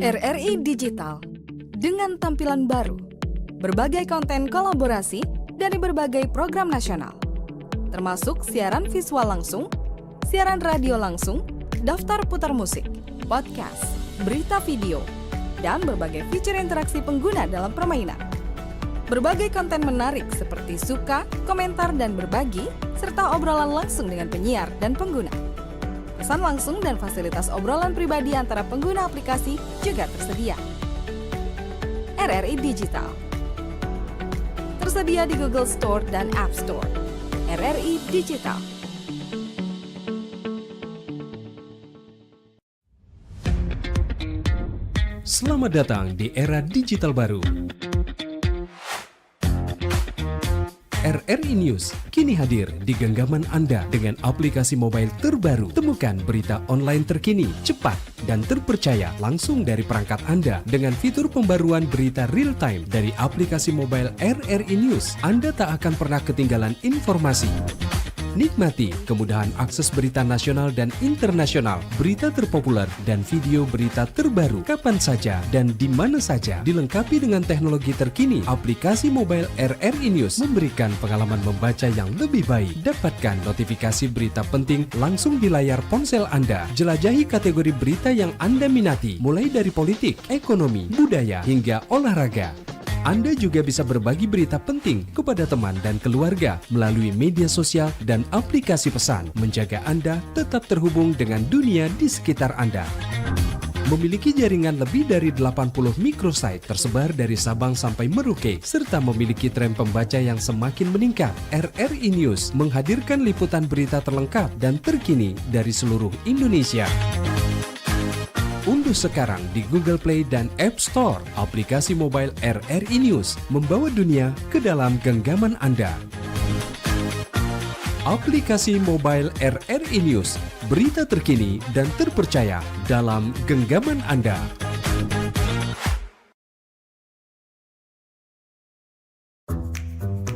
RRI Digital dengan tampilan baru, berbagai konten kolaborasi dari berbagai program nasional, termasuk siaran visual langsung, siaran radio langsung, daftar putar musik, podcast, berita video, dan berbagai fitur interaksi pengguna dalam permainan. Berbagai konten menarik seperti suka, komentar, dan berbagi, serta obrolan langsung dengan penyiar dan pengguna. Pesan langsung dan fasilitas obrolan pribadi antara pengguna aplikasi juga tersedia. RRI Digital tersedia di Google Store dan App Store. RRI Digital. Selamat datang di era digital baru. RRI News kini hadir di genggaman Anda dengan aplikasi mobile terbaru. Temukan berita online terkini, cepat, dan terpercaya langsung dari perangkat Anda dengan fitur pembaruan berita real time dari aplikasi mobile RRI News. Anda tak akan pernah ketinggalan informasi. Nikmati kemudahan akses berita nasional dan internasional, berita terpopuler, dan video berita terbaru kapan saja dan di mana saja. Dilengkapi dengan teknologi terkini, aplikasi mobile RRI News memberikan pengalaman membaca yang lebih baik. Dapatkan notifikasi berita penting langsung di layar ponsel Anda. Jelajahi kategori berita yang Anda minati, mulai dari politik, ekonomi, budaya, hingga olahraga. Anda juga bisa berbagi berita penting kepada teman dan keluarga melalui media sosial dan aplikasi pesan, menjaga Anda tetap terhubung dengan dunia di sekitar Anda. Memiliki jaringan lebih dari 80 microsite tersebar dari Sabang sampai Merauke, serta memiliki tren pembaca yang semakin meningkat. RRI News menghadirkan liputan berita terlengkap dan terkini dari seluruh Indonesia. Unduh sekarang di Google Play dan App Store aplikasi mobile RRI News, membawa dunia ke dalam genggaman Anda. Aplikasi mobile RRI News, berita terkini dan terpercaya dalam genggaman Anda.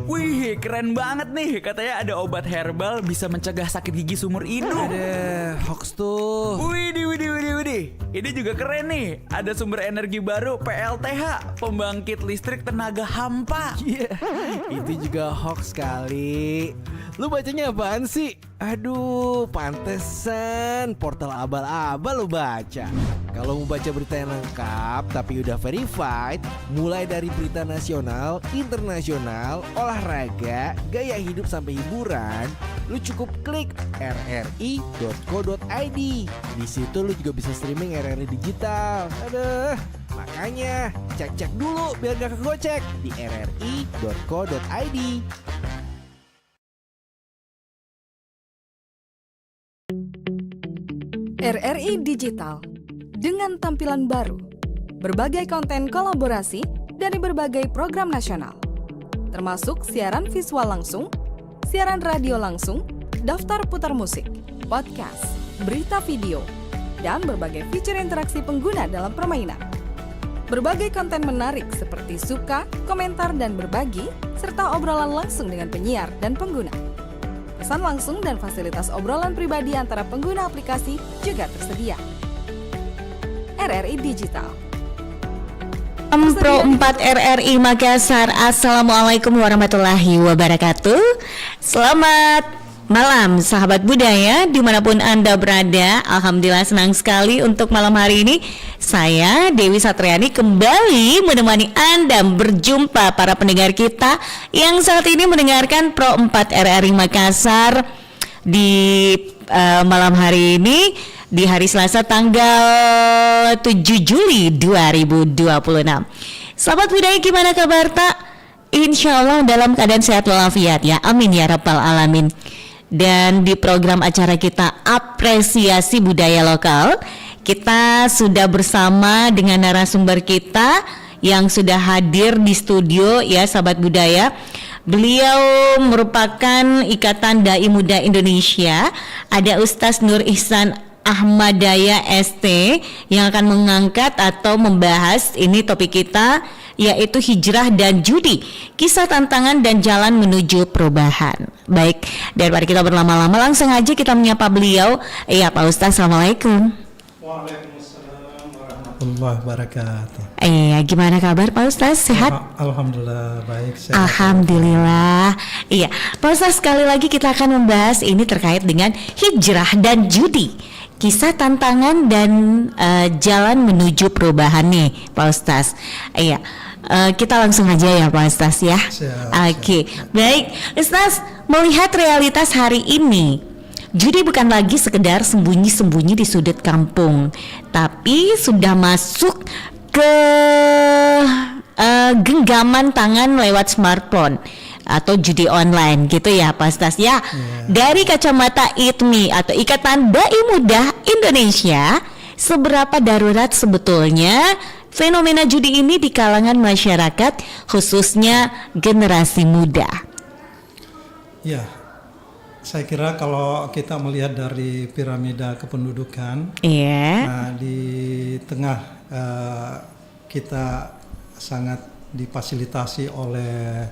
Wih, keren banget nih. Katanya ada obat herbal bisa mencegah sakit gigi seumur hidup. Ada hoax tuh. Widih. Ini juga keren nih. Ada sumber energi baru PLTH, pembangkit listrik tenaga hampa. Iya, itu juga hoax kali. Lu bacanya apaan sih? Aduh, pantesan portal abal-abal lu baca. Kalau mau baca berita yang lengkap tapi udah verified, mulai dari berita nasional, internasional, olahraga, gaya hidup sampai hiburan, lu cukup klik rri.co.id. Di situ lu juga bisa streaming RRI Digital. Aduh, makanya cek-cek dulu biar gak kegocek di rri.co.id. RRI Digital dengan tampilan baru, berbagai konten kolaborasi dari berbagai program nasional, termasuk siaran visual langsung, siaran radio langsung, daftar putar musik, podcast, berita video, dan berbagai fitur interaksi pengguna dalam permainan. Berbagai konten menarik seperti suka, komentar, dan berbagi, serta obrolan langsung dengan penyiar dan pengguna. Pesan langsung dan fasilitas obrolan pribadi antara pengguna aplikasi juga tersedia. RRI Digital. Pro 4 RRI Makassar. Assalamualaikum warahmatullahi wabarakatuh. Selamat malam sahabat budaya dimanapun Anda berada. Alhamdulillah senang sekali untuk malam hari ini saya Dewi Satriani kembali menemani Anda berjumpa para pendengar kita yang saat ini mendengarkan Pro 4 RRI Makassar di malam hari ini di hari Selasa tanggal 7 Juli 2026. Sahabat budaya, gimana kabar tak? Insya Allah dalam keadaan sehat walafiat ya, amin ya rabbal alamin. Dan di program acara kita Apresiasi Budaya Lokal, kita sudah bersama dengan narasumber kita yang sudah hadir di studio ya sahabat budaya. Beliau merupakan Ikatan Dai Muda Indonesia. Ada Ustaz Nur Ihsan Ahmadaya ST yang akan mengangkat atau membahas ini topik kita, yaitu hijrah dan judi, kisah tantangan dan jalan menuju perubahan. Baik, daripada kita berlama-lama, langsung aja kita menyapa beliau. Iya Pak Ustaz, Assalamualaikum. Waalaikumsalam warahmatullahi warahmatullahi wabarakatuh. Gimana kabar Pak Ustaz? Sehat? Alhamdulillah baik. Sehat. Alhamdulillah. Iya, Pak Ustaz, sekali lagi kita akan membahas ini terkait dengan hijrah dan judi. Kisah tantangan dan jalan menuju perubahan nih, Pak Ustaz. Iya. Kita langsung aja ya Pak Ustaz ya. Oke. Baik, Ustaz, melihat realitas hari ini, judi bukan lagi sekedar sembunyi-sembunyi di sudut kampung, tapi sudah masuk ke genggaman tangan lewat smartphone atau judi online gitu ya Pak Ustaz ya. Dari kacamata ITMI atau Ikatan Dai Muda Indonesia, seberapa darurat sebetulnya fenomena judi ini di kalangan masyarakat, khususnya generasi muda? Ya, saya kira kalau kita melihat dari piramida kependudukan, nah di tengah kita sangat difasilitasi oleh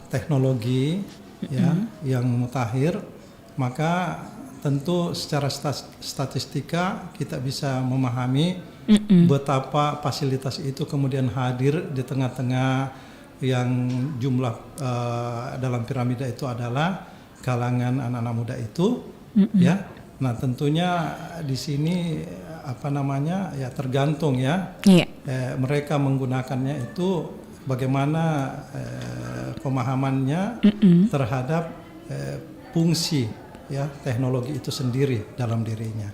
teknologi yang mutakhir, maka tentu secara statistika kita bisa memahami betapa fasilitas itu kemudian hadir di tengah-tengah yang jumlah dalam piramida itu adalah kalangan anak-anak muda itu, ya. Nah tentunya di sini ya tergantung ya, mereka menggunakannya itu bagaimana pemahamannya terhadap fungsi ya teknologi itu sendiri dalam dirinya.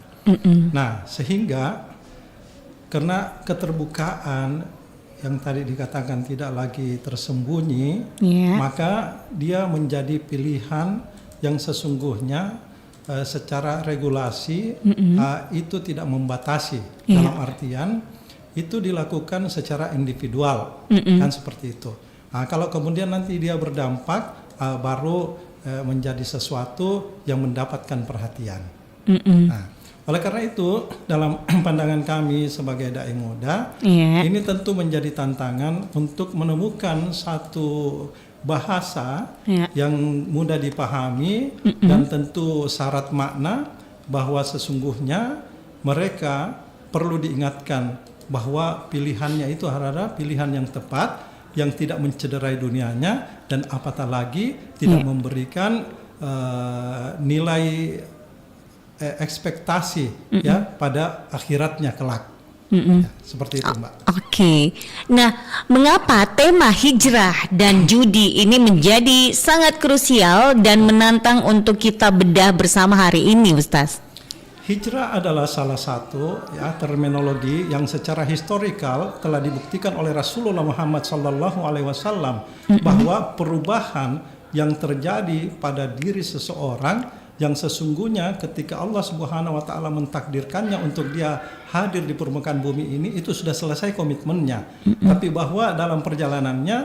Nah sehingga karena keterbukaan yang tadi dikatakan tidak lagi tersembunyi, maka dia menjadi pilihan yang sesungguhnya secara regulasi itu tidak membatasi, dalam artian itu dilakukan secara individual, kan seperti itu. Nah, kalau kemudian nanti dia berdampak, baru menjadi sesuatu yang mendapatkan perhatian. Nah, oleh karena itu, dalam pandangan kami sebagai dai muda, ini tentu menjadi tantangan untuk menemukan satu bahasa yang mudah dipahami dan tentu syarat makna bahwa sesungguhnya mereka perlu diingatkan bahwa pilihannya itu adalah pilihan yang tepat, yang tidak mencederai dunianya dan apatah lagi tidak memberikan nilai ekspektasi ya pada akhiratnya kelak. Ya, seperti itu Mbak. Oke. Nah, mengapa tema hijrah dan judi ini menjadi sangat krusial dan menantang untuk kita bedah bersama hari ini, Ustaz? Hijrah adalah salah satu ya terminologi yang secara historikal telah dibuktikan oleh Rasulullah Muhammad SAW bahwa perubahan yang terjadi pada diri seseorang yang sesungguhnya ketika Allah Subhanahu wa taala mentakdirkannya untuk dia hadir di permukaan bumi ini itu sudah selesai komitmennya. Tapi bahwa dalam perjalanannya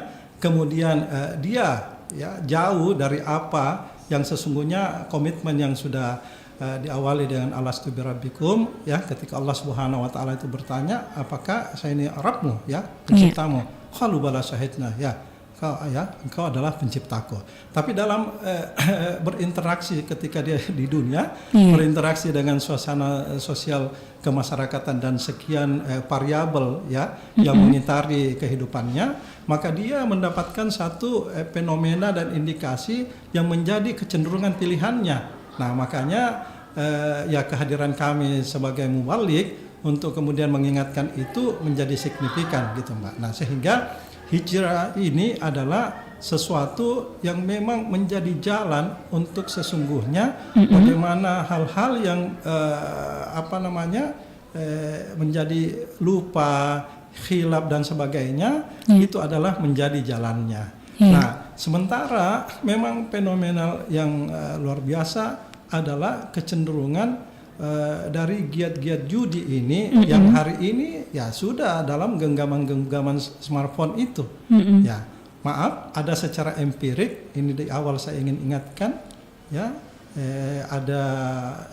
kemudian dia ya jauh dari apa yang sesungguhnya komitmen yang sudah diawali dengan alastu birabbikum ya, ketika Allah Subhanahu wa taala itu bertanya, apakah saya ini Rabbmu ya, penciptamu? Qalu bala syahidna ya. Engkau adalah penciptaku. Tapi dalam berinteraksi ketika dia di dunia, berinteraksi dengan suasana sosial kemasyarakatan dan sekian variabel ya yang mengitari kehidupannya, maka dia mendapatkan satu fenomena dan indikasi yang menjadi kecenderungan pilihannya. Nah, makanya ya kehadiran kami sebagai mubalik untuk kemudian mengingatkan itu menjadi signifikan gitu Mbak. Nah, sehingga hijrah ini adalah sesuatu yang memang menjadi jalan untuk sesungguhnya bagaimana hal-hal yang menjadi lupa, khilaf dan sebagainya itu adalah menjadi jalannya. Nah, sementara memang fenomenal yang luar biasa adalah kecenderungan dari giat-giat judi ini yang hari ini ya sudah dalam genggaman-genggaman smartphone itu. Ya, maaf, ada secara empirik ini di awal saya ingin ingatkan ya, ada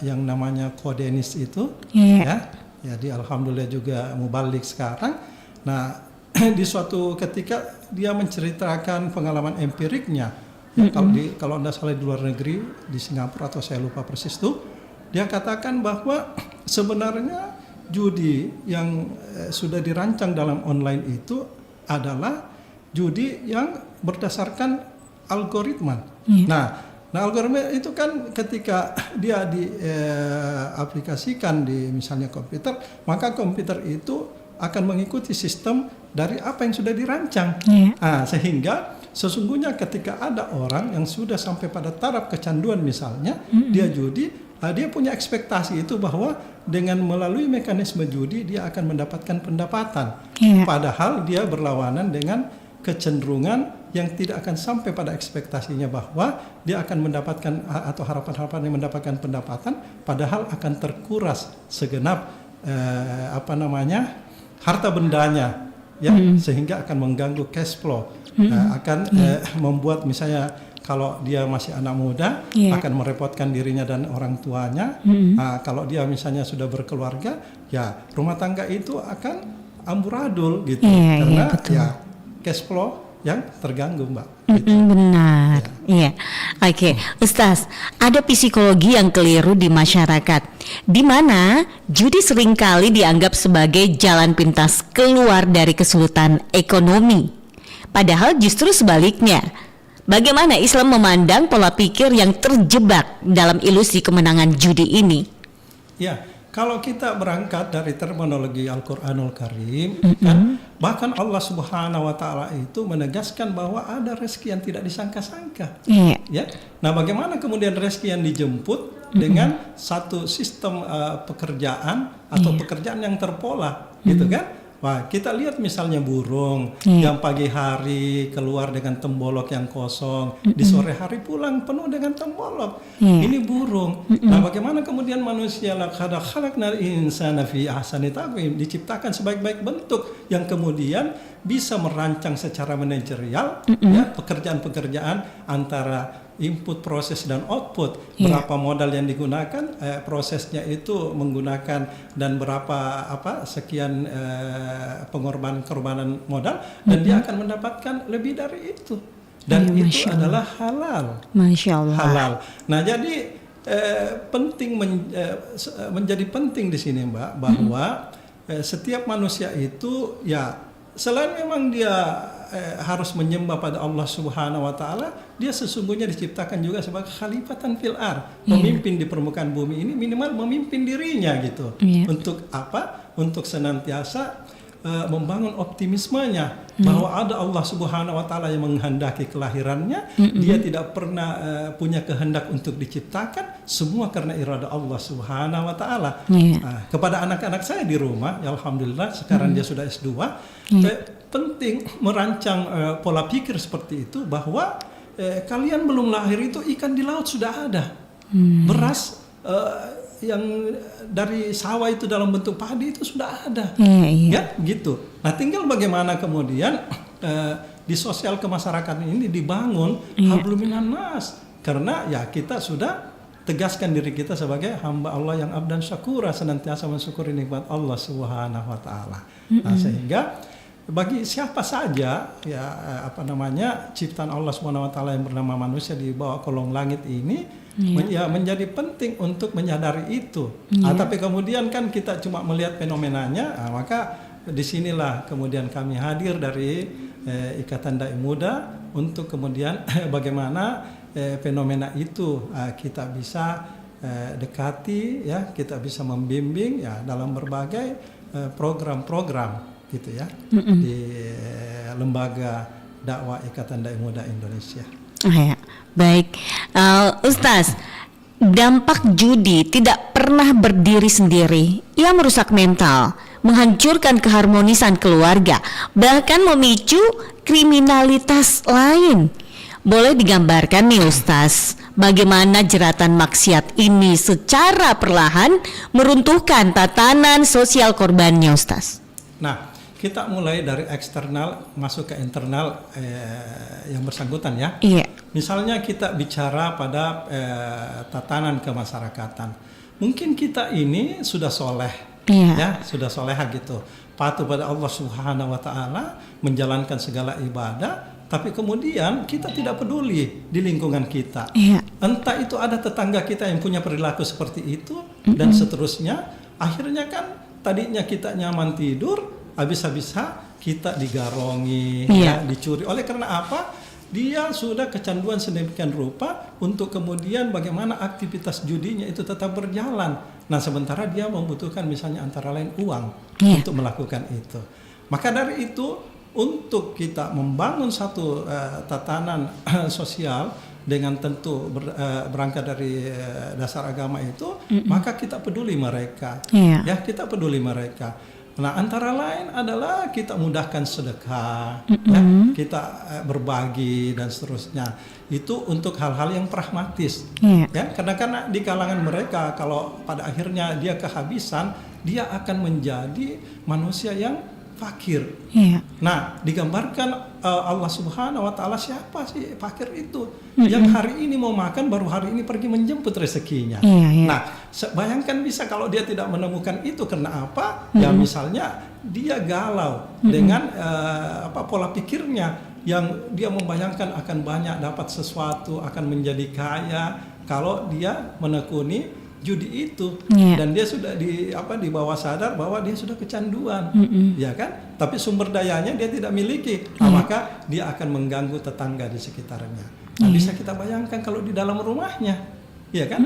yang namanya kodenis itu ya. Jadi alhamdulillah juga mubalik sekarang. Nah, di suatu ketika dia menceritakan pengalaman empiriknya ya, kalau Anda salah di luar negeri, di Singapura atau saya lupa persis tuh, dia katakan bahwa sebenarnya judi yang sudah dirancang dalam online itu adalah judi yang berdasarkan algoritma. Nah, algoritma itu kan ketika dia diaplikasikan di misalnya komputer, maka komputer itu akan mengikuti sistem dari apa yang sudah dirancang. Sehingga sesungguhnya ketika ada orang yang sudah sampai pada taraf kecanduan misalnya, dia judi, dia punya ekspektasi itu bahwa dengan melalui mekanisme judi dia akan mendapatkan pendapatan. Padahal dia berlawanan dengan kecenderungan yang tidak akan sampai pada ekspektasinya bahwa dia akan mendapatkan atau harapan-harapan yang mendapatkan pendapatan, padahal akan terkuras segenap harta bendanya, ya, sehingga akan mengganggu cash flow, akan membuat misalnya kalau dia masih anak muda akan merepotkan dirinya dan orang tuanya. Kalau dia misalnya sudah berkeluarga, ya rumah tangga itu akan amburadul gitu, karena cash flow yang terganggu, Mbak. Gitu. Benar, iya. Oke, Ustaz, ada psikologi yang keliru di masyarakat, di mana judi seringkali dianggap sebagai jalan pintas keluar dari kesulitan ekonomi. Padahal justru sebaliknya. Bagaimana Islam memandang pola pikir yang terjebak dalam ilusi kemenangan judi ini? Ya, kalau kita berangkat dari terminologi Al-Qur'anul Karim, kan, bahkan Allah Subhanahu wa Ta'ala itu menegaskan bahwa ada rezeki yang tidak disangka-sangka. Ya. Nah, bagaimana kemudian rezeki yang dijemput dengan satu sistem pekerjaan atau pekerjaan yang terpola, gitu kan? Wah, kita lihat misalnya burung yang pagi hari keluar dengan tembolok yang kosong, di sore hari pulang penuh dengan tembolok. Ini burung. Nah, bagaimana kemudian manusia laqad khalaqnal insana fi ahsani taqwim, diciptakan sebaik-baik bentuk yang kemudian bisa merancang secara manajerial ya pekerjaan-pekerjaan antara input, proses, dan output. Berapa modal yang digunakan, prosesnya itu menggunakan dan berapa sekian pengorbanan modal, dan dia akan mendapatkan lebih dari itu. Dan itu adalah halal. Masya Allah. Halal. Nah, jadi penting menjadi penting di sini, Mbak, bahwa setiap manusia itu ya selain memang dia harus menyembah pada Allah Subhanahu wa Ta'ala, dia sesungguhnya diciptakan juga sebagai khalifatan fil ard, pemimpin di permukaan bumi ini, minimal memimpin dirinya gitu. Untuk apa? Untuk senantiasa membangun optimismenya bahwa ada Allah Subhanahu wa Ta'ala yang menghendaki kelahirannya. Dia tidak pernah punya kehendak untuk diciptakan, semua karena irada Allah Subhanahu wa Ta'ala. Kepada anak-anak saya di rumah, ya alhamdulillah sekarang dia sudah S2. Penting merancang pola pikir seperti itu, bahwa kalian belum lahir itu ikan di laut sudah ada, beras yang dari sawah itu dalam bentuk padi itu sudah ada, ya gitu. Nah, tinggal bagaimana kemudian di sosial kemasyarakatan ini dibangun hablum minan nas, karena ya kita sudah tegaskan diri kita sebagai hamba Allah yang abdan syakura, senantiasa mensyukuri nikmat Allah Subhanahu wa Ta'ala. Nah, sehingga bagi siapa saja ya ciptaan Allah Subhanahu wa Ta'ala yang bernama manusia di bawah kolong langit ini, ya menjadi penting untuk menyadari itu. Tapi kemudian kan kita cuma melihat fenomenanya, maka disinilah kemudian kami hadir dari Ikatan Dai Muda untuk kemudian bagaimana fenomena itu kita bisa dekati, ya kita bisa membimbing ya dalam berbagai program-program gitu ya di lembaga dakwah Ikatan Dai Muda Indonesia. Baik, Ustaz, dampak judi tidak pernah berdiri sendiri. Ia merusak mental, menghancurkan keharmonisan keluarga, bahkan memicu kriminalitas lain. Boleh digambarkan nih Ustaz, bagaimana jeratan maksiat ini secara perlahan meruntuhkan tatanan sosial korbannya, Ustaz? Nah, kita mulai dari eksternal masuk ke internal yang bersangkutan ya. Misalnya kita bicara pada tatanan kemasyarakatan. Mungkin kita ini sudah soleh, ya sudah soleha gitu, patuh pada Allah Subhanahu wa Ta'ala, menjalankan segala ibadah, tapi kemudian kita tidak peduli di lingkungan kita. Entah itu ada tetangga kita yang punya perilaku seperti itu dan seterusnya. Akhirnya kan tadinya kita nyaman tidur, habis-habisnya kita digarongi, Iya. dicuri. Oleh karena apa? Dia sudah kecanduan sedemikian rupa untuk kemudian bagaimana aktivitas judinya itu tetap berjalan. Nah, sementara dia membutuhkan misalnya antara lain uang Iya. untuk melakukan itu. Maka dari itu, untuk kita membangun satu tatanan sosial dengan tentu berangkat dari dasar agama itu, maka kita peduli mereka. Iya. Ya, kita peduli mereka. Nah, antara lain adalah kita mudahkan sedekah, ya, kita berbagi dan seterusnya. Itu untuk hal-hal yang pragmatis. Iya. Ya, karena di kalangan mereka kalau pada akhirnya dia kehabisan, dia akan menjadi manusia yang fakir. Iya. Nah, digambarkan Allah Subhanahu wa taala siapa sih fakir itu? Yang hari ini mau makan baru hari ini pergi menjemput rezekinya. Iya, iya. Nah, bayangkan bisa kalau dia tidak menemukan itu karena apa? Ya misalnya dia galau dengan pola pikirnya yang dia membayangkan akan banyak dapat sesuatu, akan menjadi kaya kalau dia menekuni judi itu. Iya. Dan dia sudah di bawah sadar bahwa dia sudah kecanduan, ya kan? Tapi sumber dayanya dia tidak miliki, maka dia akan mengganggu tetangga di sekitarnya. Nah, bisa kita bayangkan kalau di dalam rumahnya, ya kan?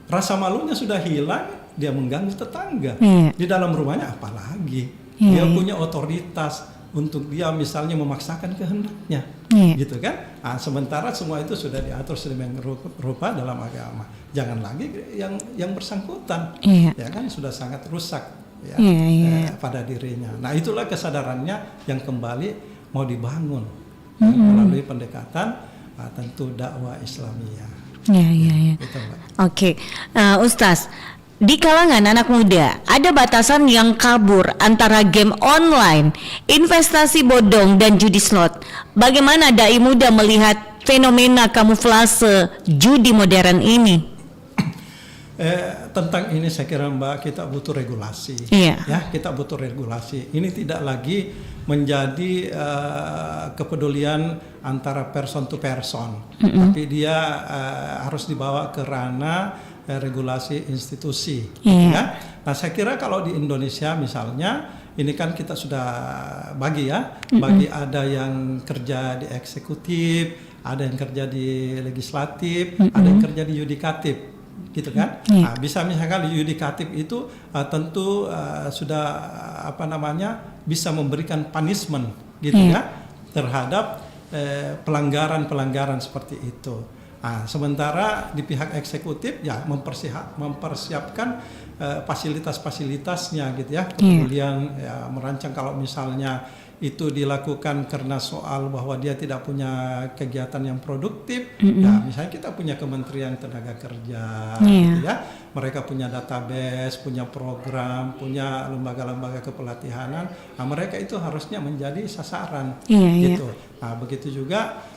Rasa malunya sudah hilang, dia mengganggu tetangga. Iya. Di dalam rumahnya apalagi? Iya. Dia punya otoritas untuk dia misalnya memaksakan kehendaknya, Iya. gitu kan? Nah, sementara semua itu sudah diatur sedemikian rupa dalam agama. Jangan lagi yang bersangkutan, Iya. ya kan sudah sangat rusak ya, Iya. pada dirinya. Nah, itulah kesadarannya yang kembali mau dibangun melalui pendekatan tentu dakwah Islamiyah. Iya, iya, iya. Itu, Mbak. Oke, Ustaz, di kalangan anak muda ada batasan yang kabur antara game online, investasi bodong dan judi slot. Bagaimana dai muda melihat fenomena kamuflase judi modern ini? Tentang ini saya kira Mbak kita butuh regulasi. Iya. Ya, kita butuh regulasi. Ini tidak lagi menjadi kepedulian antara person to person, tapi dia harus dibawa ke ranah regulasi institusi. Iya. Ya. Nah, saya kira kalau di Indonesia misalnya ini kan kita sudah bagi ada yang kerja di eksekutif, ada yang kerja di legislatif, ada yang kerja di yudikatif, gitu kan? Nah, bisa misalkan di yudikatif itu tentu sudah bisa memberikan punishment, gitu ya, terhadap pelanggaran-pelanggaran seperti itu. Nah, sementara di pihak eksekutif ya mempersiapkan fasilitas-fasilitasnya gitu ya, kemudian ya, merancang kalau misalnya itu dilakukan karena soal bahwa dia tidak punya kegiatan yang produktif, ya misalnya kita punya Kementerian Tenaga Kerja, gitu ya, mereka punya database, punya program, punya lembaga-lembaga kepelatihanan, nah mereka itu harusnya menjadi sasaran, gitu. Nah, begitu juga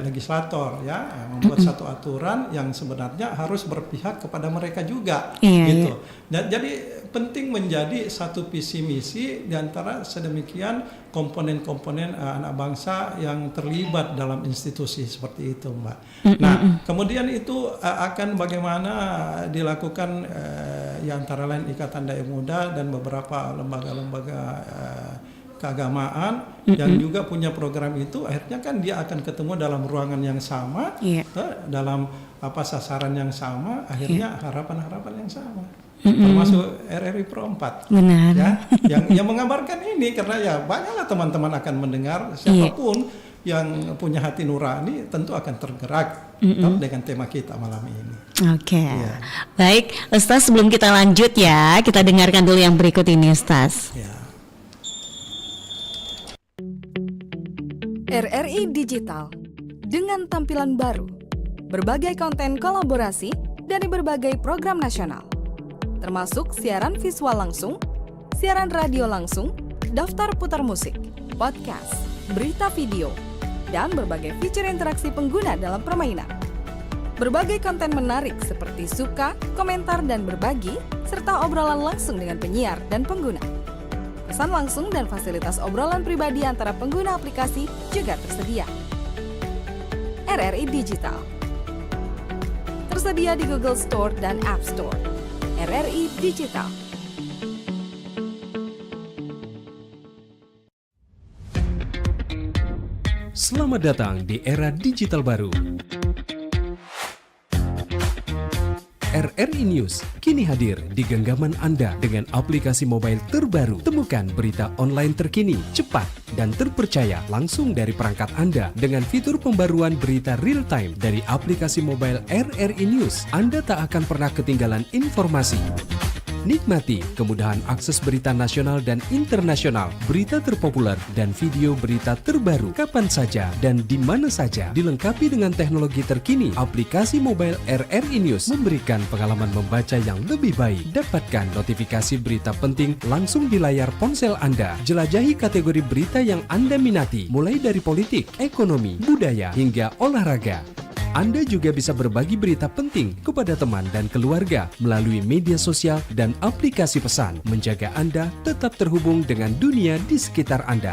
legislator ya membuat satu aturan yang sebenarnya harus berpihak kepada mereka juga, gitu. Dan jadi penting menjadi satu visi misi di antara sedemikian komponen-komponen anak bangsa yang terlibat dalam institusi seperti itu, Mbak. Nah, kemudian itu akan bagaimana dilakukan ya antara lain Ikatan Dai Muda dan beberapa lembaga-lembaga keagamaan yang juga punya program itu, akhirnya kan dia akan ketemu dalam ruangan yang sama, dalam sasaran yang sama, akhirnya harapan-harapan yang sama, termasuk RRI Pro 4. Benar. Ya, yang mengabarkan ini karena ya banyaklah teman-teman akan mendengar, siapapun yang punya hati nurani tentu akan tergerak dengan tema kita malam ini. Oke. Baik, Ustaz, sebelum kita lanjut ya, kita dengarkan dulu yang berikut ini, Ustaz. Ya. RRI Digital dengan tampilan baru, berbagai konten kolaborasi dari berbagai program nasional, termasuk siaran visual langsung, siaran radio langsung, daftar putar musik, podcast, berita video, dan berbagai fitur interaksi pengguna dalam permainan. Berbagai konten menarik seperti suka, komentar, dan berbagi, serta obrolan langsung dengan penyiar dan pengguna. Pesan langsung dan fasilitas obrolan pribadi antara pengguna aplikasi juga tersedia. RRI Digital tersedia di Google Store dan App Store. RRI Digital. Selamat datang di era digital baru. RRI News kini hadir di genggaman Anda dengan aplikasi mobile terbaru. Temukan berita online terkini, cepat, dan terpercaya langsung dari perangkat Anda dengan fitur pembaruan berita real time dari aplikasi mobile RRI News. Anda tak akan pernah ketinggalan informasi. Nikmati kemudahan akses berita nasional dan internasional, berita terpopuler, dan video berita terbaru kapan saja dan di mana saja. Dilengkapi dengan teknologi terkini, aplikasi mobile RRI News memberikan pengalaman membaca yang lebih baik. Dapatkan notifikasi berita penting langsung di layar ponsel Anda. Jelajahi kategori berita yang Anda minati, mulai dari politik, ekonomi, budaya, hingga olahraga. Anda juga bisa berbagi berita penting kepada teman dan keluarga melalui media sosial dan aplikasi pesan, menjaga Anda tetap terhubung dengan dunia di sekitar Anda.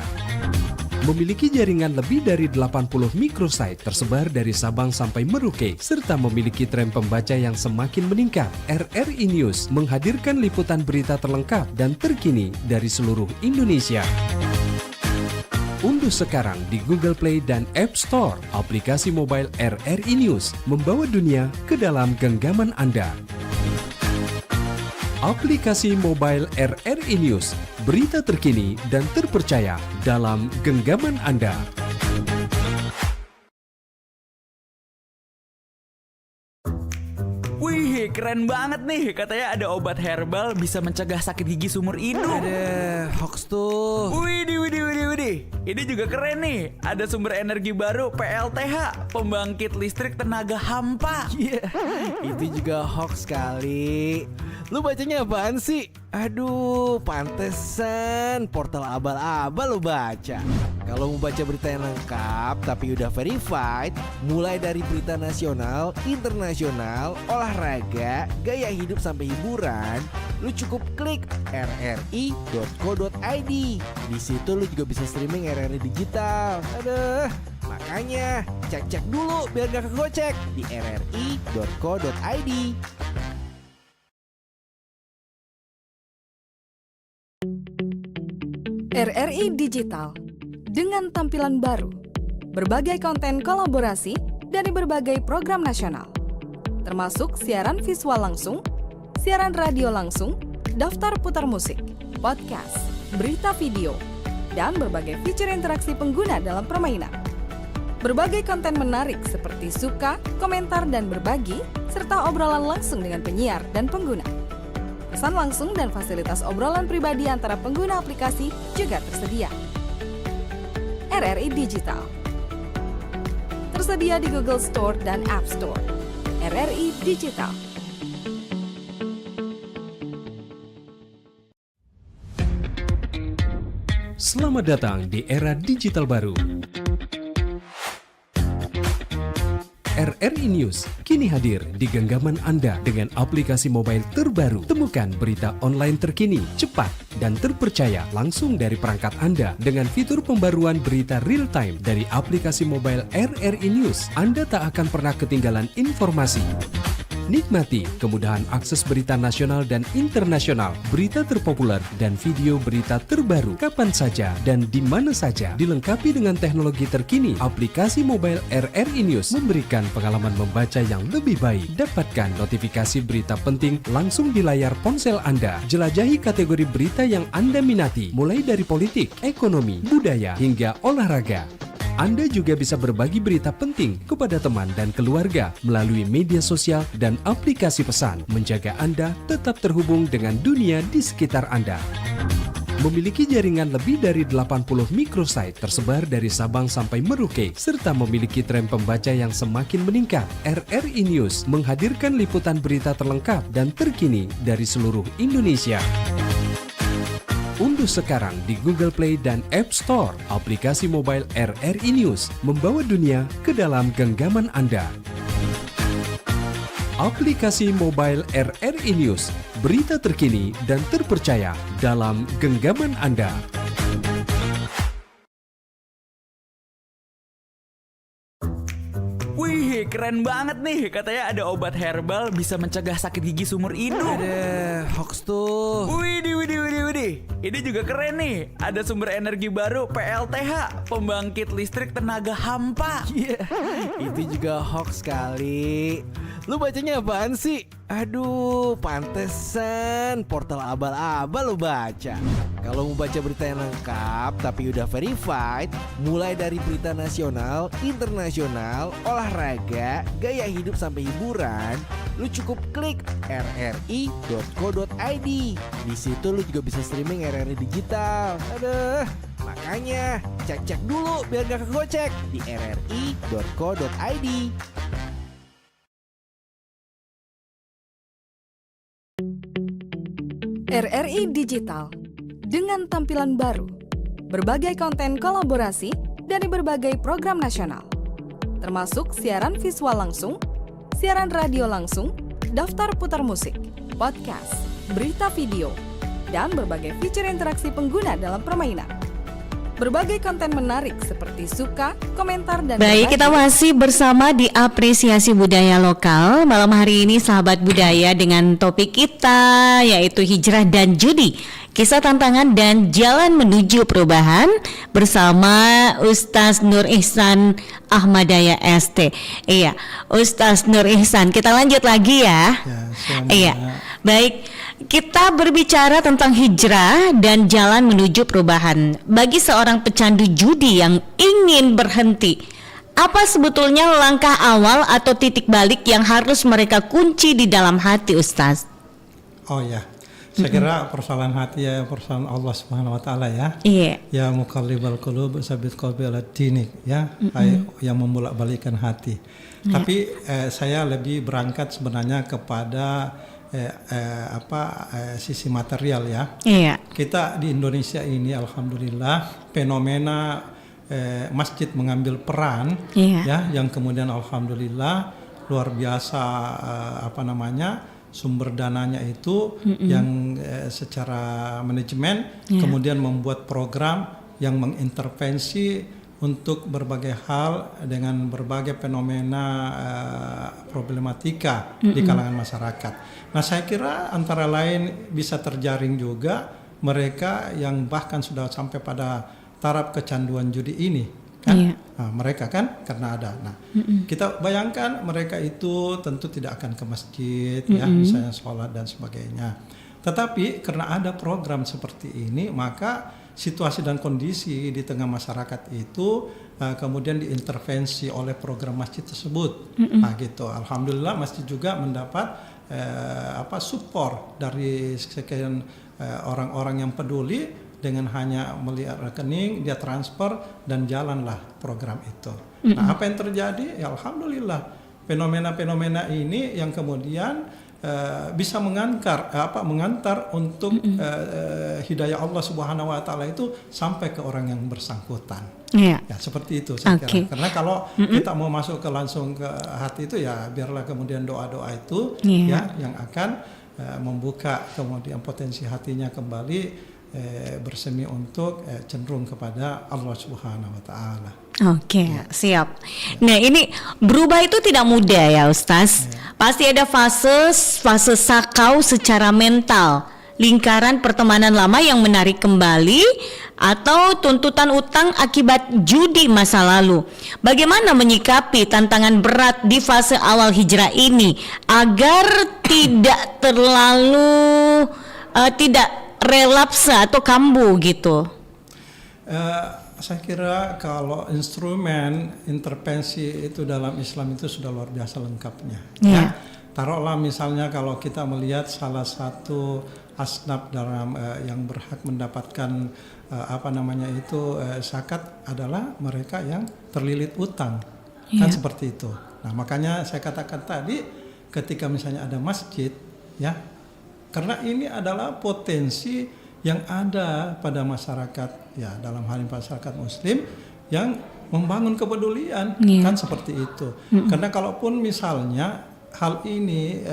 Memiliki jaringan lebih dari 80 microsite tersebar dari Sabang sampai Merauke, serta memiliki tren pembaca yang semakin meningkat. RRI News menghadirkan liputan berita terlengkap dan terkini dari seluruh Indonesia. Unduh sekarang di Google Play dan App Store aplikasi mobile RRI News, membawa dunia ke dalam genggaman Anda. Aplikasi mobile RRI News, berita terkini dan terpercaya dalam genggaman Anda. Wih, keren banget nih. Katanya ada obat herbal bisa mencegah sakit gigi seumur hidup. Ada hoax tuh. Widih. Ini juga keren nih. Ada sumber energi baru PLTH, pembangkit listrik tenaga hampa. Iya, itu juga hoax kali. Lu bacanya apaan sih? Aduh, pantesan portal abal-abal lu baca. Kalau mau baca berita yang lengkap tapi udah verified, mulai dari berita nasional, internasional, olahraga, gaya hidup sampai hiburan, lu cukup klik rri.co.id. Di situ lu juga bisa streaming RRI digital. Aduh, makanya cek-cek dulu biar gak kegocek di rri.co.id. RRI Digital dengan tampilan baru, berbagai konten kolaborasi dari berbagai program nasional, termasuk siaran visual langsung, siaran radio langsung, daftar putar musik, podcast, berita video, dan berbagai fitur interaksi pengguna dalam permainan. Berbagai konten menarik seperti suka, komentar, dan berbagi, serta obrolan langsung dengan penyiar dan pengguna. Pesan langsung dan fasilitas obrolan pribadi antara pengguna aplikasi juga tersedia. RRI Digital tersedia di Google Store dan App Store. RRI Digital. Selamat datang di era digital baru. RRI News kini hadir di genggaman Anda dengan aplikasi mobile terbaru. Temukan berita online terkini, cepat, dan terpercaya langsung dari perangkat Anda dengan fitur pembaruan berita real time dari aplikasi mobile RRI News. Anda tak akan pernah ketinggalan informasi. Nikmati kemudahan akses berita nasional dan internasional, berita terpopuler, dan video berita terbaru kapan saja dan di mana saja. Dilengkapi dengan teknologi terkini, aplikasi mobile RRI News memberikan pengalaman membaca yang lebih baik. Dapatkan notifikasi berita penting langsung di layar ponsel Anda. Jelajahi kategori berita yang Anda minati, mulai dari politik, ekonomi, budaya, hingga olahraga. Anda juga bisa berbagi berita penting kepada teman dan keluarga melalui media sosial dan aplikasi pesan, menjaga Anda tetap terhubung dengan dunia di sekitar Anda. Memiliki jaringan lebih dari 80 microsite tersebar dari Sabang sampai Merauke, serta memiliki tren pembaca yang semakin meningkat. RRI News menghadirkan liputan berita terlengkap dan terkini dari seluruh Indonesia. Unduh sekarang di Google Play dan App Store aplikasi mobile RRI News, membawa dunia ke dalam genggaman Anda. Aplikasi mobile RRI News, berita terkini dan terpercaya dalam genggaman Anda. Wih, keren banget nih. Katanya ada obat herbal bisa mencegah sakit gigi seumur hidup. Ada hoax tuh. Widih. Ini juga keren nih. Ada sumber energi baru PLTH, pembangkit listrik tenaga hampa. Iya, itu juga hoax kali. Lu bacanya apaan sih? Aduh, pantesan portal abal-abal lu baca. Kalau mau baca berita yang lengkap tapi udah verified, mulai dari berita nasional, internasional, olahraga, gaya hidup sampai hiburan, lu cukup klik rri.co.id. Di situ lu juga bisa streaming RRI digital. Aduh, makanya cek-cek dulu biar gak kegocek di rri.co.id. RRI Digital dengan tampilan baru, berbagai konten kolaborasi dari berbagai program nasional, termasuk siaran visual langsung, siaran radio langsung, daftar putar musik, podcast, berita video, dan berbagai fitur interaksi pengguna dalam permainan. Berbagai konten menarik seperti suka, komentar, dan Baik, kita masih bersama di Apresiasi Budaya Lokal. Malam hari ini sahabat budaya dengan topik kita yaitu hijrah dan judi, kisah tantangan dan jalan menuju perubahan bersama Ustaz Nur Ihsan Ahmadaya ST. Iya, Ustaz Nur Ihsan, kita lanjut lagi ya. Iya. Baik, kita berbicara tentang hijrah dan jalan menuju perubahan. Bagi seorang pecandu judi yang ingin berhenti, apa sebetulnya langkah awal atau titik balik yang harus mereka kunci di dalam hati, Ustaz? Oh ya, saya kira persoalan hati ya persoalan Allah Subhanahu Wa Taala ya. Iya. Ya muqallibal qulub tsabbit qalbi ala dinik ya, yang membolak-balikkan hati. Tapi saya lebih berangkat sebenarnya kepada sisi material ya. Iya. Kita di Indonesia ini alhamdulillah fenomena masjid mengambil peran ya, yang kemudian alhamdulillah luar biasa sumber dananya itu yang secara manajemen kemudian membuat program yang mengintervensi untuk berbagai hal dengan berbagai fenomena problematika di kalangan masyarakat. Nah, saya kira antara lain bisa terjaring juga mereka yang bahkan sudah sampai pada taraf kecanduan judi ini, kan? Nah, mereka kan karena ada. Nah, kita bayangkan mereka itu tentu tidak akan ke masjid, ya, misalnya sholat dan sebagainya. Tetapi karena ada program seperti ini, maka situasi dan kondisi di tengah masyarakat itu kemudian diintervensi oleh program masjid tersebut. Nah, gitu. Alhamdulillah masjid juga mendapat support dari sekian orang-orang yang peduli dengan hanya melihat rekening, dia transfer dan jalanlah program itu. Nah, apa yang terjadi? Ya alhamdulillah fenomena-fenomena ini yang kemudian bisa mengantar untuk hidayah Allah Subhanahu Wa Taala itu sampai ke orang yang bersangkutan. Ya seperti itu saya kira. Karena kalau kita mau masuk langsung ke hati itu ya biarlah kemudian doa-doa itu ya yang akan membuka kemudian potensi hatinya kembali bersemi untuk cenderung kepada Allah Subhanahu Wa Taala. Oke, siap. Nah, ini berubah itu tidak mudah ya, Ustaz. Pasti ada fase sakau secara mental, lingkaran pertemanan lama yang menarik kembali, atau tuntutan utang akibat judi masa lalu. Bagaimana menyikapi tantangan berat di fase awal hijrah ini agar tidak terlalu tidak relapse atau kambuh gitu? Saya kira kalau instrumen intervensi itu dalam Islam itu sudah luar biasa lengkapnya. Ya. Taruhlah misalnya kalau kita melihat salah satu asnaf dalam yang berhak mendapatkan zakat adalah mereka yang terlilit utang, kan seperti itu. Nah makanya saya katakan tadi ketika misalnya ada masjid, ya, karena ini adalah potensi yang ada pada masyarakat, ya dalam hal ini masyarakat Muslim yang membangun kepedulian, kan seperti itu. Karena kalaupun misalnya hal ini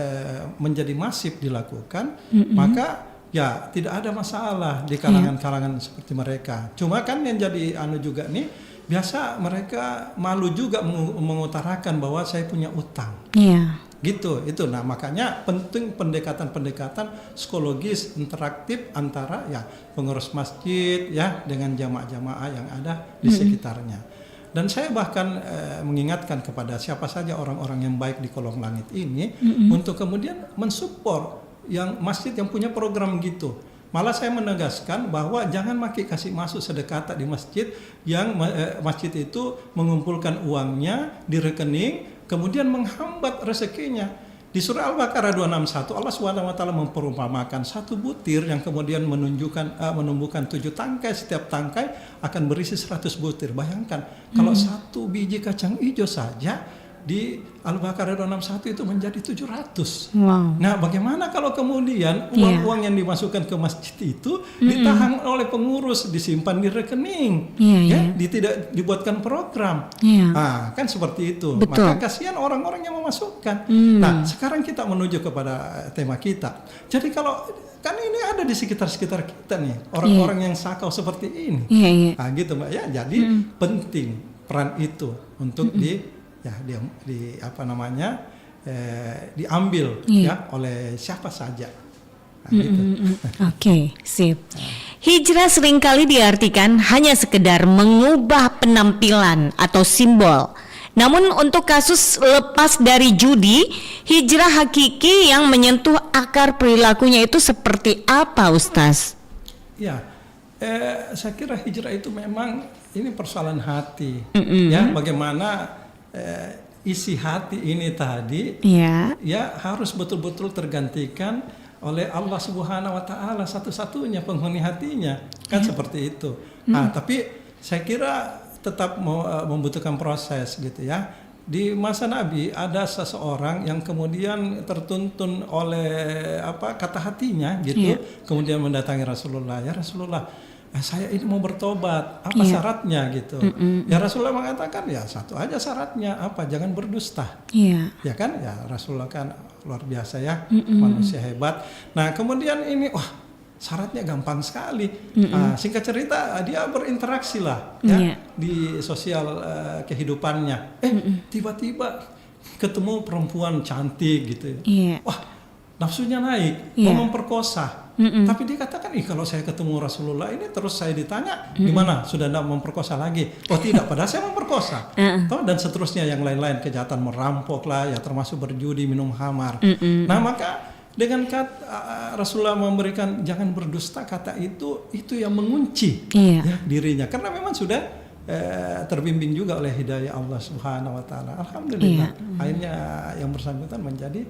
menjadi masif dilakukan, maka ya tidak ada masalah di kalangan-kalangan seperti mereka. Cuma kan yang jadi juga nih, biasa mereka malu juga mengutarakan bahwa saya punya utang. Iya. Gitu itu. Nah, makanya penting pendekatan psikologis interaktif antara ya pengurus masjid ya dengan jamaah-jamaah yang ada di sekitarnya. Dan saya bahkan mengingatkan kepada siapa saja orang-orang yang baik di kolong langit ini untuk kemudian mensupport yang masjid yang punya program gitu. Malah saya menegaskan bahwa jangan kasih masuk sedekah di masjid yang masjid itu mengumpulkan uangnya di rekening kemudian menghambat rezekinya. Di surah Al-Baqarah 261 Allah SWT memperumpamakan satu butir yang kemudian menumbuhkan 7 tangkai, setiap tangkai akan berisi 100 butir. Bayangkan kalau satu biji kacang hijau saja di Al-Baqarah 261 itu menjadi 700. Wow. Nah, bagaimana kalau kemudian uang-uang yang dimasukkan ke masjid itu ditahan oleh pengurus, disimpan di rekening, tidak dibuatkan program. Nah, kan seperti itu. Betul. Maka kasihan orang-orang yang memasukkan. Nah, sekarang kita menuju kepada tema kita. Jadi kalau kan ini ada di sekitar-sekitar kita nih, orang-orang yang sakau seperti ini. Nah, gitu Mbak ya. Jadi penting peran itu untuk diambil ya oleh siapa saja. Nah, gitu. Oke, sip. Hijrah seringkali diartikan hanya sekedar mengubah penampilan atau simbol. Namun untuk kasus lepas dari judi, hijrah hakiki yang menyentuh akar perilakunya itu seperti apa, Ustaz? Ya, saya kira hijrah itu memang ini persoalan hati. Ya, bagaimana isi hati ini tadi ya harus betul-betul tergantikan oleh Allah Subhanahu wa taala, satu-satunya penghuni hatinya. Kan seperti itu. Nah, tapi saya kira tetap membutuhkan proses gitu ya. Di masa Nabi ada seseorang yang kemudian tertuntun oleh kata hatinya gitu, kemudian mendatangi Rasulullah. Ya Rasulullah, saya ini mau bertobat, apa syaratnya gitu. Ya Rasulullah mengatakan ya satu aja syaratnya, apa? Jangan berdusta. Ya kan? Ya Rasulullah kan luar biasa ya, manusia hebat. Nah kemudian ini syaratnya gampang sekali. Singkat cerita dia berinteraksi lah ya di sosial kehidupannya. Tiba-tiba ketemu perempuan cantik gitu. Wah, nafsunya naik, mau memperkosa. Tapi dia katakan, kalau saya ketemu Rasulullah ini terus saya ditanya, gimana? Sudah tidak memperkosa lagi? Oh tidak, padahal saya memperkosa. Dan seterusnya yang lain-lain, kejahatan merampok lah, ya termasuk berjudi, minum khamar. Nah maka dengan kata Rasulullah memberikan jangan berdusta, kata itu yang mengunci ya, dirinya. Karena memang sudah terbimbing juga oleh hidayah Allah Subhanahu wa taala. Alhamdulillah. Akhirnya yang bersangkutan menjadi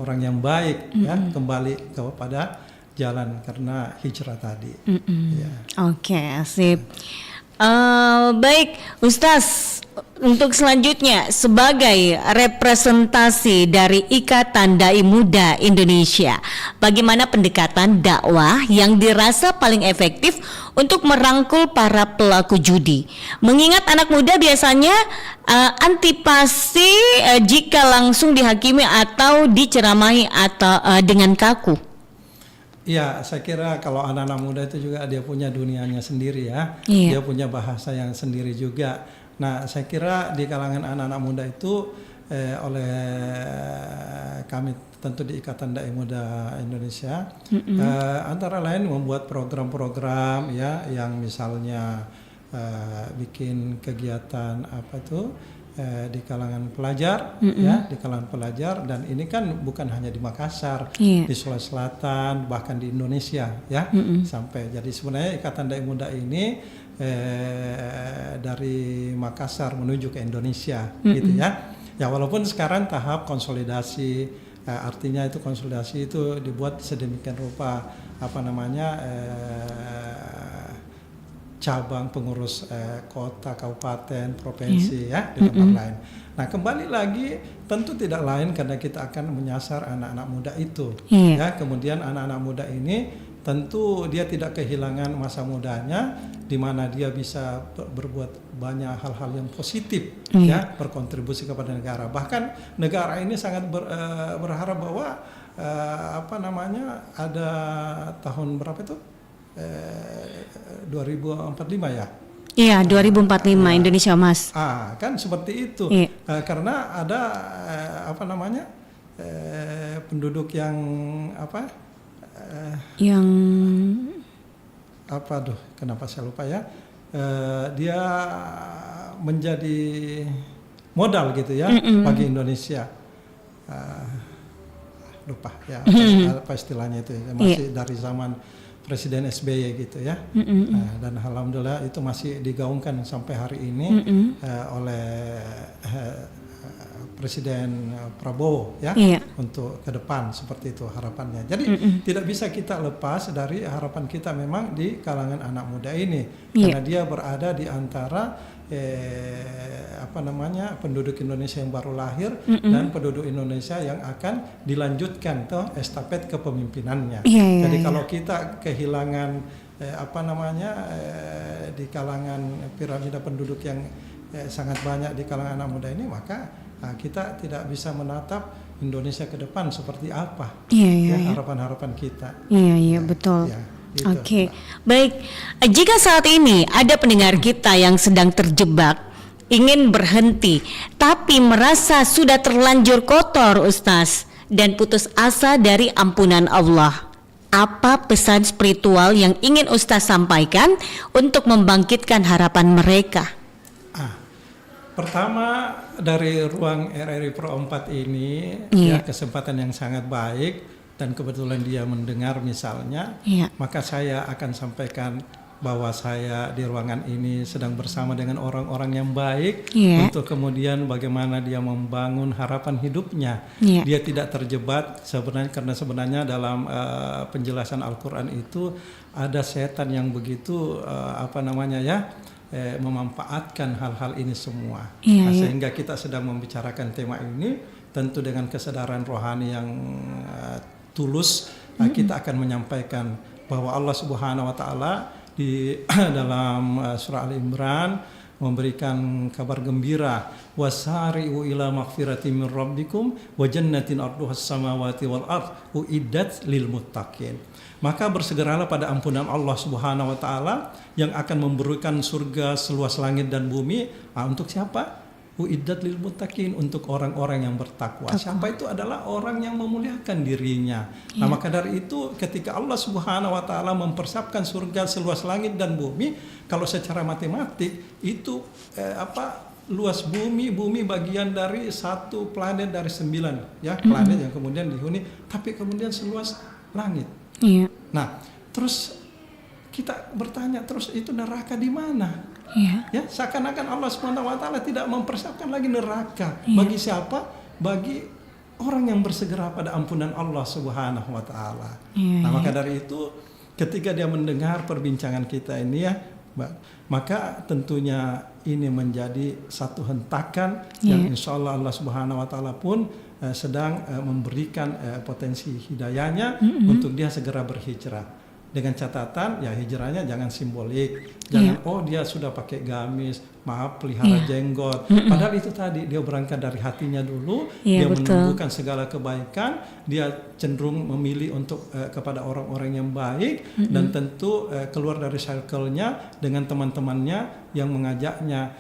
orang yang baik ya, kembali kepada jalan karena hijrah tadi. Oke, sip. Baik, Ustaz, untuk selanjutnya sebagai representasi dari Ikatan Dai Muda Indonesia, bagaimana pendekatan dakwah yang dirasa paling efektif untuk merangkul para pelaku judi? Mengingat anak muda biasanya antipasi jika langsung dihakimi atau diceramahi atau dengan kaku. Ya, saya kira kalau anak-anak muda itu juga dia punya dunianya sendiri ya. Dia punya bahasa yang sendiri juga. Nah, saya kira di kalangan anak-anak muda itu oleh kami tentu di Ikatan Dai Muda Indonesia antara lain membuat program-program ya yang misalnya bikin kegiatan di kalangan pelajar ya, di kalangan pelajar, dan ini kan bukan hanya di Makassar, di Sulawesi Selatan, bahkan di Indonesia ya, sampai jadi sebenarnya Ikatan Dai Muda ini dari Makassar menuju ke Indonesia gitu ya. Ya walaupun sekarang tahap konsolidasi, artinya itu konsolidasi itu dibuat sedemikian rupa cabang pengurus kota, kabupaten, provinsi ya di tempat lain. Nah kembali lagi tentu tidak lain karena kita akan menyasar anak-anak muda itu ya. Kemudian anak-anak muda ini tentu dia tidak kehilangan masa mudanya di mana dia bisa berbuat banyak hal-hal yang positif ya, berkontribusi kepada negara. Bahkan negara ini sangat berharap bahwa ada tahun berapa itu 2045 ya Iya, 2045 Indonesia Emas. Kan seperti itu. Iya. Karena ada penduduk yang Yang kenapa saya lupa ya? Dia menjadi modal gitu ya bagi Indonesia. Lupa ya apa istilahnya itu ya. Masih dari zaman Presiden SBY gitu ya. Dan alhamdulillah itu masih digaungkan sampai hari ini oleh Presiden Prabowo ya, untuk ke depan seperti itu harapannya. Jadi tidak bisa kita lepas dari harapan kita memang di kalangan anak muda ini, karena dia berada di antara penduduk Indonesia yang baru lahir dan penduduk Indonesia yang akan dilanjutkan estafet kepemimpinannya. Jadi kalau kita kehilangan di kalangan piramida penduduk yang sangat banyak di kalangan anak muda ini, maka kita tidak bisa menatap Indonesia ke depan seperti apa harapan-harapan kita. Iya, betul. Gitu. Oke, baik. Jika saat ini ada pendengar kita yang sedang terjebak, ingin berhenti, tapi merasa sudah terlanjur kotor, Ustaz, dan putus asa dari ampunan Allah, apa pesan spiritual yang ingin Ustaz sampaikan untuk membangkitkan harapan mereka? Pertama, dari ruang RRI Pro 4 ini kesempatan yang sangat baik, dan kebetulan dia mendengar misalnya, maka saya akan sampaikan bahwa saya di ruangan ini sedang bersama dengan orang-orang yang baik untuk kemudian bagaimana dia membangun harapan hidupnya. Dia tidak terjebak karena sebenarnya dalam penjelasan Al-Quran itu ada setan yang begitu memanfaatkan hal-hal ini semua. Sehingga kita sedang membicarakan tema ini tentu dengan kesadaran rohani yang tulus, kita akan menyampaikan bahwa Allah Subhanahu wa taala di dalam surah Al-Imran memberikan kabar gembira, wasari'u ila maghfiratin min rabbikum wa jannatin arduhas samawati wal ard uiddat lil muttaqin. Maka bersegeralah pada ampunan Allah Subhanahu wa taala yang akan memberikan surga seluas langit dan bumi. Untuk siapa? Uiddat lil muttaqin, untuk orang-orang yang bertakwa. Siapa itu? Adalah orang yang memuliakan dirinya. Nah, maka dari itu ketika Allah Subhanahu wa taala mempersiapkan surga seluas langit dan bumi, kalau secara matematik itu luas bumi bagian dari satu planet dari 9 planet yang kemudian dihuni, tapi kemudian seluas langit. Nah, terus kita bertanya, terus itu neraka di mana? Seakan-akan Allah Subhanahu wa taala tidak mempersiapkan lagi neraka. Bagi siapa? Bagi orang yang bersegera pada ampunan Allah Subhanahu wa taala. Maka dari itu ketika dia mendengar perbincangan kita ini maka tentunya ini menjadi satu hentakan yang insya Allah Subhanahu wa taala pun sedang memberikan potensi hidayahnya untuk dia segera berhijrah. Dengan catatan hijrahnya jangan simbolik, jangan dia sudah pakai gamis, pelihara jenggot. Padahal itu tadi dia berangkat dari hatinya dulu, dia menumbuhkan segala kebaikan, dia cenderung memilih untuk kepada orang-orang yang baik, dan tentu keluar dari circle-nya dengan teman-temannya yang mengajaknya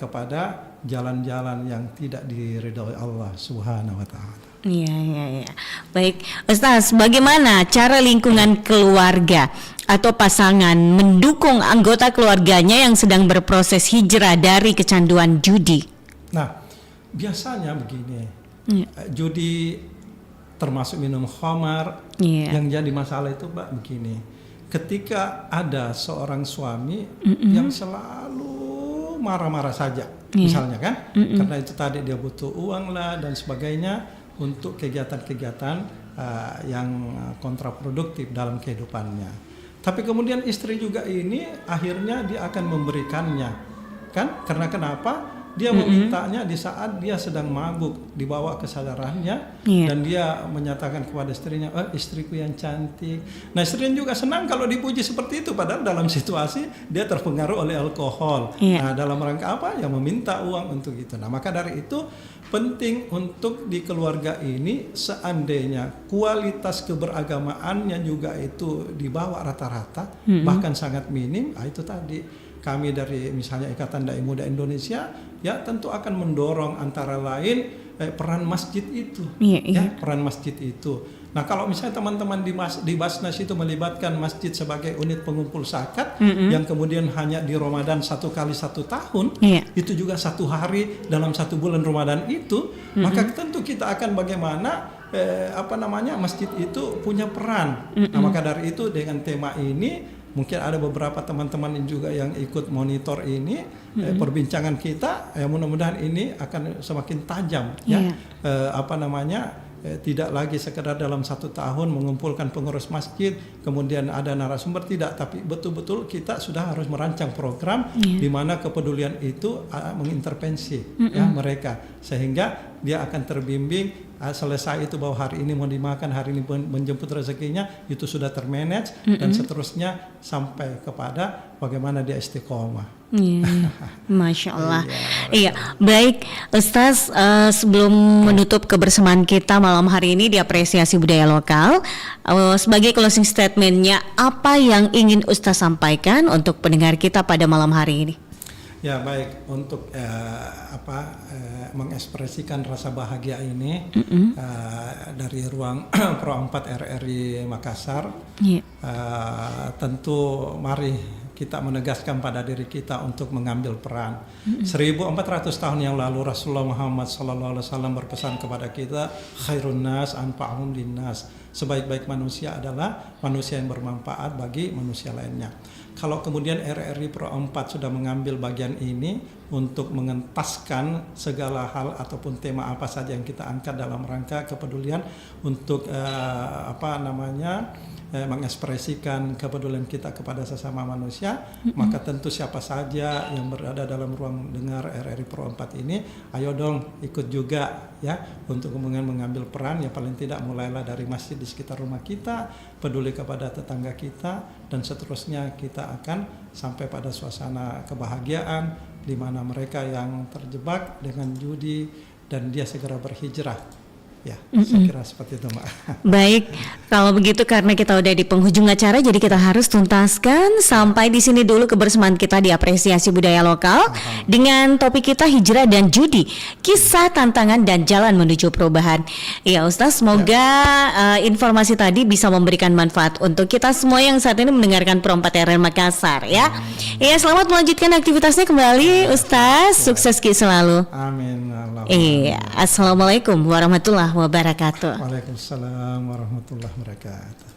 kepada jalan-jalan yang tidak diridhoi Allah Subhanahu wa taala. Iya. Baik, Ustaz, bagaimana cara lingkungan keluarga atau pasangan mendukung anggota keluarganya yang sedang berproses hijrah dari kecanduan judi? Nah, biasanya begini, judi termasuk minum khamar, yang jadi masalah itu begini, ketika ada seorang suami yang selalu marah-marah saja, misalnya kan, karena itu tadi dia butuh uang lah dan sebagainya, untuk kegiatan-kegiatan yang kontraproduktif dalam kehidupannya. Tapi kemudian istri juga ini akhirnya dia akan memberikannya, kan? Karena kenapa? Dia memintanya di saat dia sedang mabuk, dibawa kesadarannya, dan dia menyatakan kepada istrinya, istriku yang cantik. Nah, istrinya juga senang kalau dipuji seperti itu, padahal dalam situasi dia terpengaruh oleh alkohol. Nah, dalam rangka apa? Ya meminta uang untuk itu. Nah, maka dari itu penting untuk di keluarga ini seandainya kualitas keberagamaannya juga itu di bawah rata-rata, bahkan sangat minim, itu tadi. kami dari misalnya Ikatan Dai Muda Indonesia ya tentu akan mendorong antara lain peran masjid itu, ya peran masjid itu. Nah kalau misalnya teman-teman di Basnas itu melibatkan masjid sebagai unit pengumpul zakat yang kemudian hanya di Ramadan 1 kali 1 tahun, itu juga 1 hari dalam 1 bulan Ramadan itu, maka tentu kita akan bagaimana masjid itu punya peran. Nah maka dari itu dengan tema ini mungkin ada beberapa teman-teman juga yang ikut monitor ini perbincangan kita, mudah-mudahan ini akan semakin tajam tidak lagi sekedar dalam 1 tahun mengumpulkan pengurus masjid kemudian ada narasumber, tidak, tapi betul-betul kita sudah harus merancang program di mana kepedulian itu mengintervensi mereka sehingga dia akan terbimbing. Selesai itu bahwa hari ini mau dimakan, hari ini menjemput rezekinya, itu sudah termanage dan seterusnya sampai kepada bagaimana dia istiqomah. Masya Allah. Iya, baik Ustaz, sebelum menutup kebersamaan kita malam hari ini di Apresiasi Budaya Lokal, sebagai closing statementnya, apa yang ingin Ustaz sampaikan untuk pendengar kita pada malam hari ini? Ya baik, untuk mengekspresikan rasa bahagia ini dari ruang Pro 4 RRI Makassar, tentu mari kita menegaskan pada diri kita untuk mengambil peran. 1400 tahun yang lalu Rasulullah Muhammad SAW berpesan kepada kita, khairun nas anfa'uhum linnas. Sebaik-baik manusia adalah manusia yang bermanfaat bagi manusia lainnya. Kalau kemudian RRI Pro 4 sudah mengambil bagian ini untuk mengentaskan segala hal ataupun tema apa saja yang kita angkat dalam rangka kepedulian untuk mengekspresikan kepedulian kita kepada sesama manusia, maka tentu siapa saja yang berada dalam ruang dengar RRI Pro 4 ini, ayo dong ikut juga ya untuk kemudian mengambil peran, ya paling tidak mulailah dari masjid di sekitar rumah kita, peduli kepada tetangga kita, dan seterusnya kita akan sampai pada suasana kebahagiaan di mana mereka yang terjebak dengan judi dan dia segera berhijrah. Ya, saya kira seperti itu, Mbak. Baik, kalau begitu karena kita udah di penghujung acara, jadi kita harus tuntaskan sampai di sini dulu kebersamaan kita di Apresiasi Budaya Lokal dengan topik kita hijrah dan judi, kisah, tantangan dan jalan menuju perubahan. Ya Ustaz, semoga informasi tadi bisa memberikan manfaat untuk kita semua yang saat ini mendengarkan Pro 4 RRI Makassar ya. Ya, selamat melanjutkan aktivitasnya kembali Ustaz, sukses selalu. Amin. Iya, assalamualaikum warahmatullahi wabarakatuh. Waalaikumsalam warahmatullahi wabarakatuh.